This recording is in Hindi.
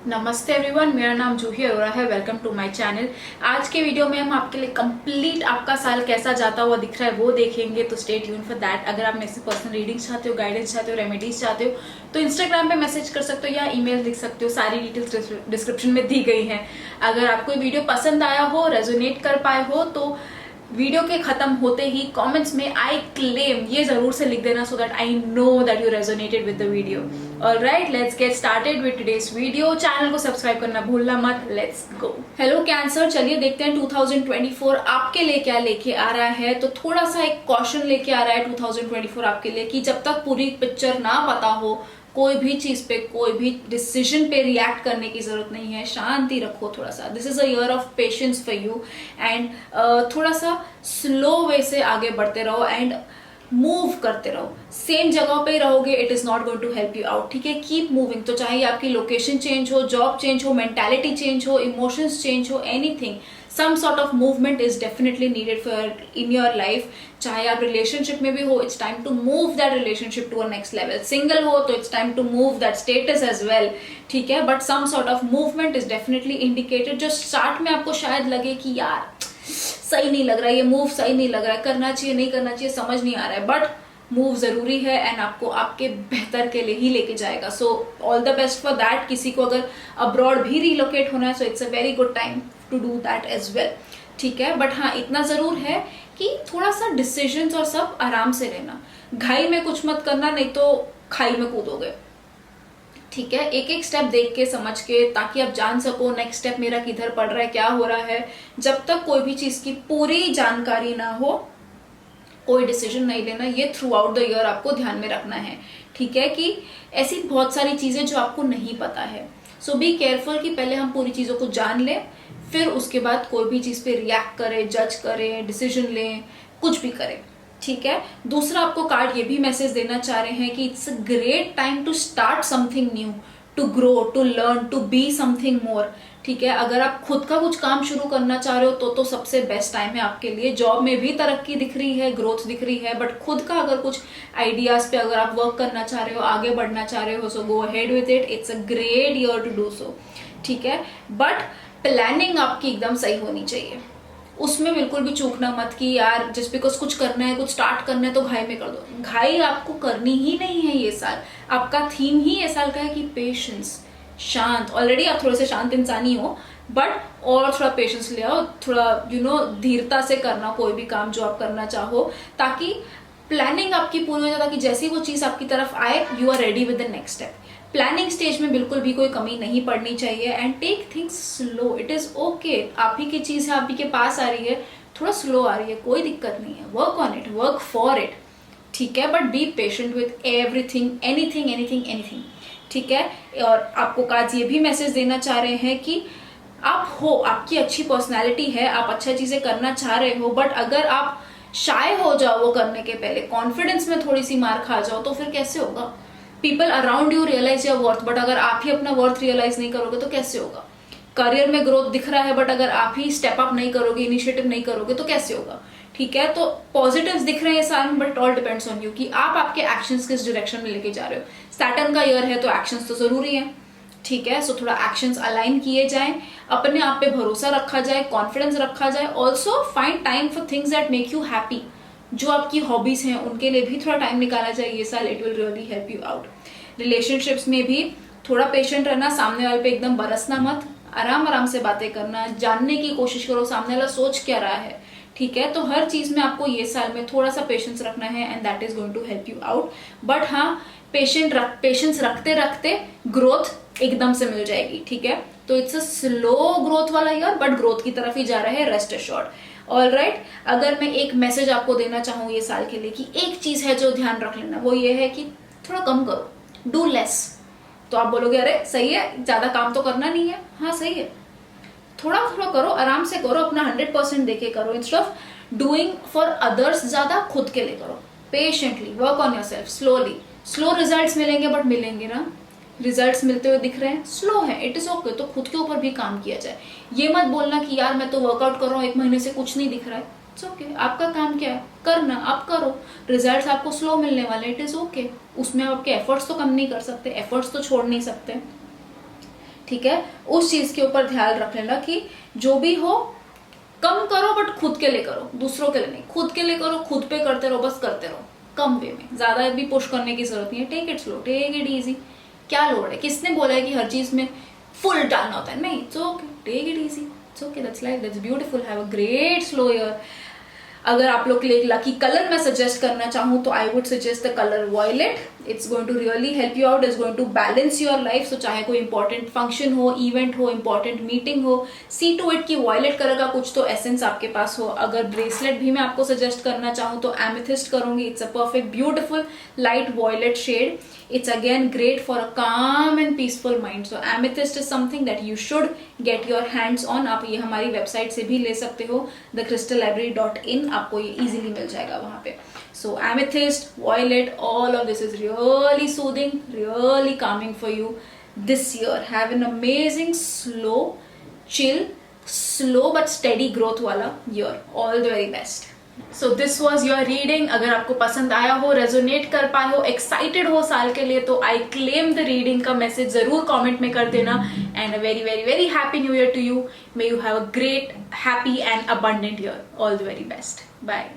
नमस्ते एवरीवन, मेरा नाम जूही अरोरा है। Welcome to my channel. आज के वीडियो में हम आपके लिए कंप्लीट आपका साल कैसा जाता हुआ दिख रहा है वो देखेंगे, तो स्टे ट्यून फॉर दैट। अगर आप मेरे से पर्सनल रीडिंग्स चाहते हो, गाइडेंस चाहते हो, रेमेडीज चाहते हो तो इंस्टाग्राम पे मैसेज कर सकते हो या ईमेल लिख सकते हो। सारी डिटेल्स डिस्क्रिप्शन में दी गई है। अगर आपको वीडियो पसंद आया हो, रेजोनेट कर पाए हो तो वीडियो के खत्म होते ही कमेंट्स में आई क्लेम ये जरूर से लिख देना, so that I know that you resonated with the video. Alright, let's get started with today's video. Channel को सब्सक्राइब करना भूलना मत। Let's go. हेलो कैंसर, चलिए देखते हैं 2024 आपके लिए क्या लेके आ रहा है। तो थोड़ा सा एक कॉशन लेके आ रहा है 2024 आपके लिए कि जब तक पूरी पिक्चर ना पता हो, कोई भी चीज पे, कोई भी डिसीजन पे रिएक्ट करने की जरूरत नहीं है। शांति रखो थोड़ा सा। This is a year of patience for you and थोड़ा सा स्लो वे से आगे बढ़ते रहो एंड मूव करते रहो। सेम जगह पे रहोगे, it is not going to help you out. ठीक है, कीप मूविंग। तो चाहे आपकी लोकेशन चेंज हो, जॉब चेंज हो, मेंटालिटी चेंज हो, इमोशंस चेंज हो, anything, some sort of movement is definitely needed for in your life. चाहे आप रिलेशनशिप में भी हो, it's time to move that relationship to a next level. Single हो तो it's time to move that status as well. ठीक है, but some sort of movement is definitely indicated. जो स्टार्ट में आपको शायद लगे कि यार सही नहीं लग रहा है, ये मूव सही नहीं लग रहा है, करना चाहिए नहीं करना चाहिए समझ नहीं आ रहा है, बट मूव जरूरी है एंड आपको आपके बेहतर के लिए ही लेके जाएगा। So all the best for that. किसी को अगर अब्रॉड भी रिलोकेट होना है, so it's a very good time to do that as well. ठीक है, बट हाँ इतना जरूर है कि थोड़ा सा डिसीजंस और सब आराम से लेना। घाई में कुछ मत करना, नहीं तो खाई में कूदोगे। ठीक है, एक एक स्टेप देख के समझ के, ताकि आप जान सको नेक्स्ट स्टेप मेरा किधर पड़ रहा है, क्या हो रहा है। जब तक कोई भी चीज की पूरी जानकारी ना हो, कोई डिसीजन नहीं लेना। ये थ्रू आउट द ईयर आपको ध्यान में रखना है। ठीक है, कि ऐसी बहुत सारी चीजें जो आपको नहीं पता है, सो बी केयरफुल कि पहले हम पूरी चीजों को जान लें, फिर उसके बाद कोई भी चीज पे रिएक्ट करें, जज करें, डिसीजन लें, कुछ भी करें। ठीक है, दूसरा आपको कार्ड ये भी मैसेज देना चाह रहे हैं कि it's a great time to start something new, to grow, to learn, to be something more. ठीक है, अगर आप खुद का कुछ काम शुरू करना चाह रहे हो तो सबसे बेस्ट टाइम है आपके लिए। जॉब में भी तरक्की दिख रही है, ग्रोथ दिख रही है, बट खुद का अगर कुछ आइडियाज पे अगर आप वर्क करना चाह रहे हो, आगे बढ़ना चाह रहे हो, so go ahead with it. It's a great year to do so. ठीक है, बट प्लानिंग आपकी एकदम सही होनी चाहिए। उसमें बिल्कुल भी चूकना मत कि यार जस्ट बिकॉज कुछ करना है, कुछ स्टार्ट करना है तो घाई में कर दो। घाई आपको करनी ही नहीं है ये साल। आपका थीम ही ये साल का है कि पेशेंस, शांत। ऑलरेडी आप थोड़े से शांत इंसान ही हो, बट और थोड़ा पेशेंस ले आओ, थोड़ा धीरता से करना कोई भी काम जो आप करना चाहो, ताकि प्लानिंग आपकी पूरी हो जाए, ताकि जैसी वो चीज आपकी तरफ आए, you are ready with the next step. Planning stage में बिल्कुल भी कोई कमी नहीं पड़नी चाहिए and take things slow. It is okay, आप ही की चीज है, आप ही के पास आ रही है, थोड़ा स्लो आ रही है, कोई दिक्कत नहीं है। Work on it, work for it. ठीक है, but be patient with everything, anything anything anything. ठीक है, और आपको कार्ड्स ये भी मैसेज देना चाह रहे हैं कि आप हो, आपकी अच्छी पर्सनैलिटी है, आप अच्छा चीजें करना चाह रहे हो, बट अगर आप शाय हो जाओ वो करने के पहले, कॉन्फिडेंस में थोड़ी सी मार खा जाओ, तो फिर कैसे होगा। People around you realise your worth, but अगर आप ही अपना वर्थ रियलाइज नहीं करोगे तो कैसे होगा। करियर में ग्रोथ दिख रहा है, बट अगर आप ही स्टेप अप नहीं करोगे, इनिशिएटिव नहीं करोगे तो कैसे होगा। ठीक है, तो पॉजिटिव्स दिख रहे हैं सारे, but all depends on you कि आप आपके एक्शंस किस डायरेक्शन में लेके जा रहे हो। सैटर्न का ईयर है तो एक्शंस तो जरूरी है। ठीक है, सो थोड़ा एक्शंस अलाइन किए जाएं, अपने आप पे भरोसा रखा जाए, कॉन्फिडेंस रखा जाए। Also find time for things that make you happy. जो आपकी हॉबीज हैं उनके लिए भी थोड़ा टाइम निकाला जाए ये साल। It will really help you out. Relationships में भी थोड़ा पेशेंट रहना, सामने वाले पे एकदम बरसना मत, आराम आराम से बातें करना, जानने की कोशिश करो सामने वाला सोच क्या रहा है। ठीक है, तो हर चीज में आपको ये साल में थोड़ा सा पेशेंस रखना है and that is going to help you out. But हाँ, पेशेंस रखते रखते ग्रोथ एकदम से मिल जाएगी। ठीक है, तो इट्स अ स्लो ग्रोथ वाला ईयर, बट ग्रोथ की तरफ ही जा रहा है, रेस्ट एश्योर्ड। ऑलराइट, अगर मैं एक मैसेज आपको देना चाहूँ ये साल के लिए कि एक चीज है जो ध्यान रख लेना, वो ये है कि थोड़ा कम करो, डू लेस। तो आप बोलोगे अरे सही है, ज्यादा काम तो करना नहीं है। हाँ सही है, थोड़ा थोड़ा करो, आराम से करो, अपना 100% देके करो। Instead of doing for others, ज्यादा खुद के लिए करो। Patiently work on yourself, slowly. Slow results मिलेंगे, बट मिलेंगे ना। रिजल्ट्स मिलते हुए दिख रहे हैं, स्लो है, इट इज ओके। तो खुद के ऊपर भी काम किया जाए। ये मत बोलना कि यार मैं तो वर्कआउट कर रहा हूँ, 1 महीने से कुछ नहीं दिख रहा है। इट्स ओके, आपका काम क्या है, करना, आप करो। रिजल्ट्स आपको स्लो मिलने वाले, इट इज ओके। उसमें आपके एफर्ट्स तो कम नहीं कर सकते, एफर्ट्स तो छोड़ नहीं सकते। ठीक है, उस चीज के ऊपर ध्यान रख लेना कि जो भी हो कम करो, बट खुद के लिए करो, दूसरों के लिए नहीं, खुद के लिए करो, खुद पे करते रहो, बस करते रहो, कम वे में, ज्यादा भी पुश करने की जरूरत नहीं है। Take it slow, take it easy, क्या लोड है, किसने बोला है कि हर चीज में फुल डालना होता है, नहीं, it's okay, take it easy, it's okay, that's life, that's beautiful, have a great slow year. अगर आप लोग के लिए लकी कलर मैं सजेस्ट करना चाहूँ तो I would suggest the colour violet. It's going to really help you out, it's going to balance your life. So चाहे कोई इंपॉर्टेंट फंक्शन हो, इवेंट हो, इंपॉर्टेंट मीटिंग हो, सी टू इट की वॉयलेट कलर का कुछ तो एसेंस आपके पास हो। अगर ब्रेसलेट भी मैं आपको सजेस्ट करना चाहूँ तो एमेथिस्ट करूंगी। It's a perfect beautiful light violet shade. It's again great for a calm and peaceful mind. So amethyst is something that you should get your hands on. आप ये हमारी वेबसाइट से भी ले सकते हो, thecrystallibrary.in, आपको ये easily मिल जाएगा वहाँ पे. So amethyst, violet, all of this is really soothing, really calming for you this year. Have an amazing, slow, chill, slow but steady growth वाला year. All the very best. So this was your reading. अगर आपको पसंद आया हो, रेजोनेट कर पाए हो, एक्साइटेड हो साल के लिए, तो आई क्लेम द रीडिंग का मैसेज जरूर कमेंट में कर देना. And a very very very happy new year to you. May you have a great, happy and abundant year. All the very best. Bye.